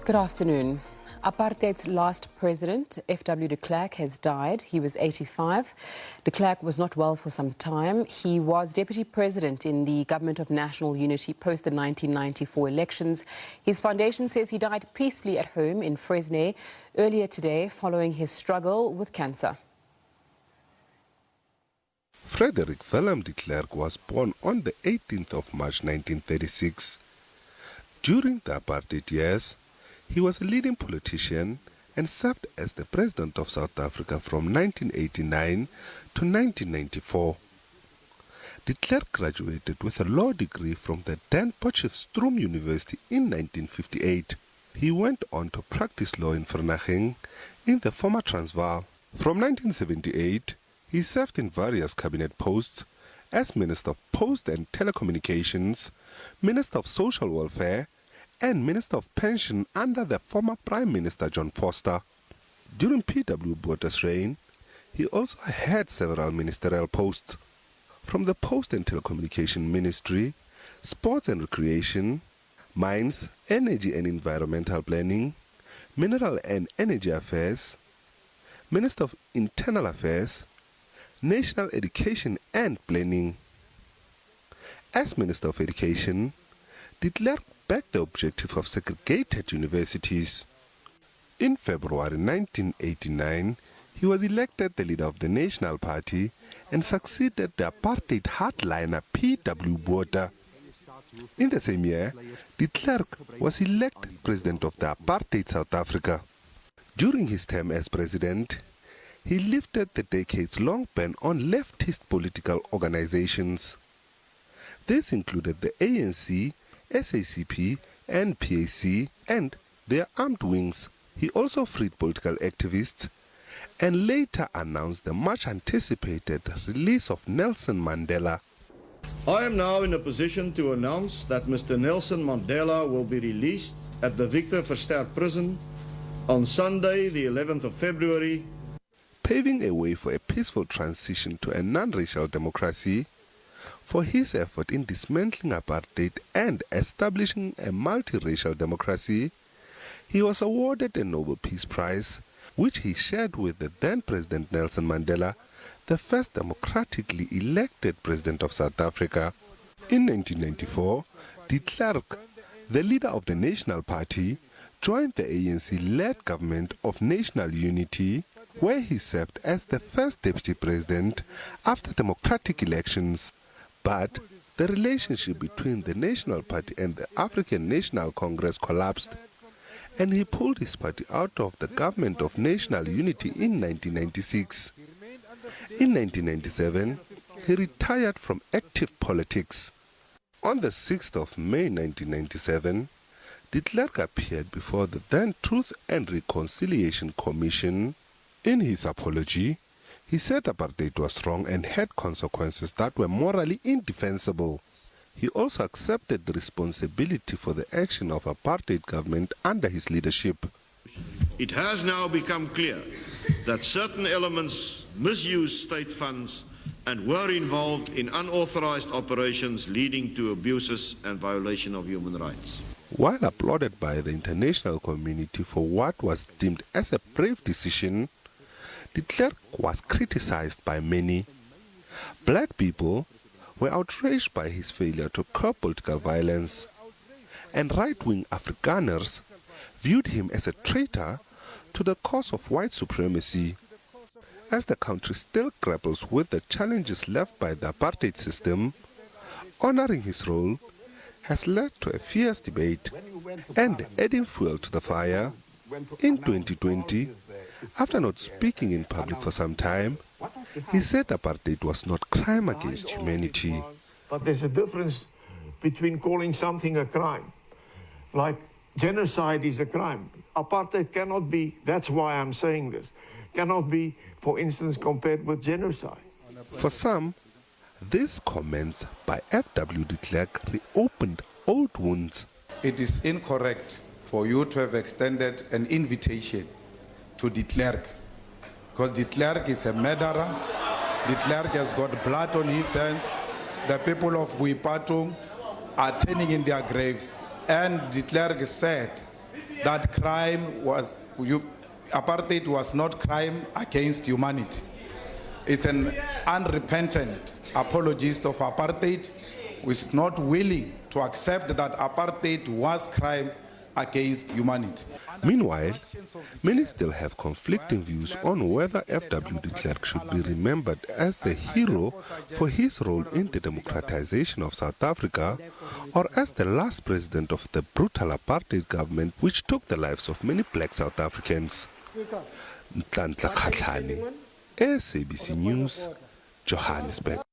Good afternoon. Apartheid's last president, F.W. de Klerk, has died. He was 85. De Klerk was not well for some time. He was deputy president in the Government of National Unity post the 1994 elections. His foundation says he died peacefully at home in Fresnay earlier today following his struggle with cancer. Frederick Willem de Klerk was born on the 18th of March 1936. During the apartheid years, he was a leading politician and served as the President of South Africa from 1989 to 1994. De Klerk graduated with a law degree from the then Potchefstroom University in 1958. He went on to practice law in Vereeniging in the former Transvaal. From 1978, he served in various cabinet posts as Minister of Post and Telecommunications, Minister of Social Welfare, and Minister of Pension under the former Prime Minister John Vorster. During P.W. Botha's reign, he also had several ministerial posts, from the Post and Telecommunication Ministry, Sports and Recreation, Mines, Energy and Environmental Planning, Mineral and Energy Affairs, Minister of Internal Affairs, National Education and Planning. As Minister of Education, de Klerk backed the objective of segregated universities. In February 1989, he was elected the leader of the National Party and succeeded the apartheid hardliner P.W. Botha. In the same year, de Klerk was elected president of the apartheid South Africa. During his term as president, he lifted the decades-long ban on leftist political organizations. This included the ANC, SACP and PAC and their armed wings. He also freed political activists and later announced the much-anticipated release of Nelson Mandela. I am now in a position to announce that Mr. Nelson Mandela will be released at the Victor Verster prison on Sunday, the 11th of February, paving a way for a peaceful transition to a non-racial democracy. For his effort in dismantling apartheid and establishing a multiracial democracy, he was awarded a Nobel Peace Prize, which he shared with the then President Nelson Mandela, the first democratically elected President of South Africa. In 1994, de Klerk, the leader of the National Party, joined the ANC-led Government of National Unity, where he served as the first deputy president after democratic elections. But the relationship between the National Party and the African National Congress collapsed, and he pulled his party out of the Government of National Unity in 1996. In 1997, he retired from active politics. On the 6th of May 1997, de Klerk appeared before the then Truth and Reconciliation Commission. In his apology, he said apartheid was wrong and had consequences that were morally indefensible. He also accepted the responsibility for the action of apartheid government under his leadership. it has now become clear that certain elements misused state funds and were involved in unauthorized operations leading to abuses and violation of human rights. While applauded by the international community for what was deemed as a brave decision, de Klerk was criticized by many. Black people were outraged by his failure to curb political violence, and right-wing Afrikaners viewed him as a traitor to the cause of white supremacy. As the country still grapples with the challenges left by the apartheid system, honoring his role has led to a fierce debate and adding fuel to the fire. In 2020, after not speaking in public for some time, he said apartheid was not crime against humanity. But there's a difference between calling something a crime. Like genocide is a crime. Apartheid cannot be, that's why I'm saying this, cannot be, for instance, compared with genocide. For some, these comments by F.W. de Klerk reopened old wounds. It is incorrect for you to have extended an invitation to de Klerk, because de Klerk is a murderer. De Klerk has got blood on his hands. The people of Boipatong are turning in their graves. And de Klerk said that apartheid was not crime against humanity. Is an unrepentant apologist of apartheid who is not willing to accept that apartheid was crime against humanity. Meanwhile, many still have conflicting views on whether F.W. de Klerk should be remembered as the hero for his role in the democratization of South Africa or as the last president of the brutal apartheid government which took the lives of many black South Africans. Nhlanhla Kgatlana, SABC News, Johannesburg.